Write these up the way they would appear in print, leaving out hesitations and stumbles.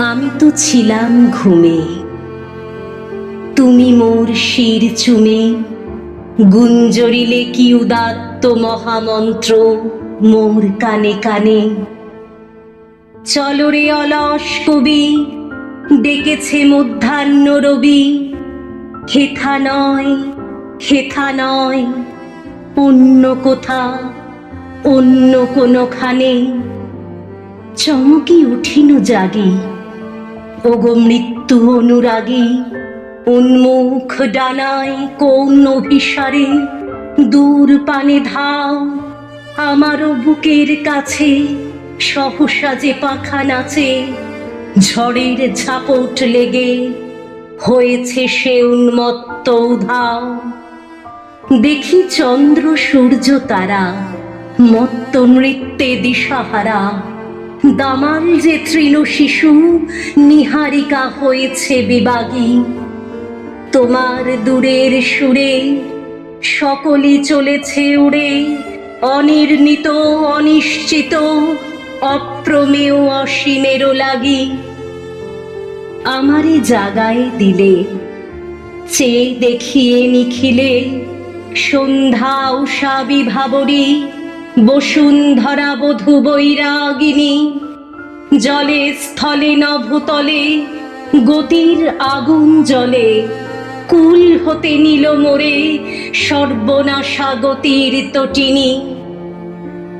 আমি তো ছিলাম ঘুমে, তুমি মোর শির চুমে গুঞ্জরিলে কি উদাত্ত মহামন্ত্র মোর কানে কানে। চলরে অলস কবি ডেকেছে মধ্যাহ্ন রবি, হেথা নয় হেথা নয়, অন্য কোথা অন্য কোনোখানে। চমকি উঠিনু জাগি, ওগো মৃত্যু অনুরাগী, উন্মুখ ডানায় কোন অভিসারে দূর পানে ধাও। আমারও বুকের কাছে সহসা যে পাখা নাচে, ঝড়ের ঝাপট লেগে হয়েছে সে উন্মত্ত উধাও। দেখি চন্দ্র সূর্য তারা মত্ত নৃত্যে দিশাহারা, দামাল যে তৃণ শিশু নিহারিকা হয়েছে বিবাগী। তোমার দূরের সুরে সকলই চলেছে উড়ে, অনির্ণিত অনিশ্চিত অপ্রমেয় অসীমেরও লাগি। আমারে জাগায় দিলে চেয়ে দেখিয়ে নিখিলে, সন্ধ্যা উষা বিভাবরী বসুন্ধরা বধূ বৈরাগিনী। জলে স্থলে নভতলে গতির আগুন জ্বলে, কুল হতে নিল মোরে সর্বনাশা গতির তটিনী।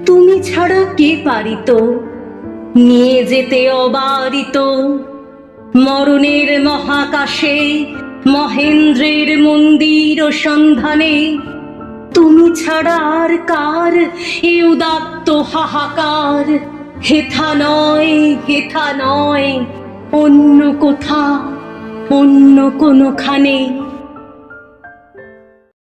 তুমি ছাড়া কে পারিত নিয়ে যেতে অবারিত মরণের মহাকাশে মহেন্দ্রের মন্দির ও সন্ধানে। তুমি ছাড়া আর কার এ উদাত্ত হাহাকার, হেথা নয় হেথা নয়, অন্য কোথা অন্য কোনোখানে।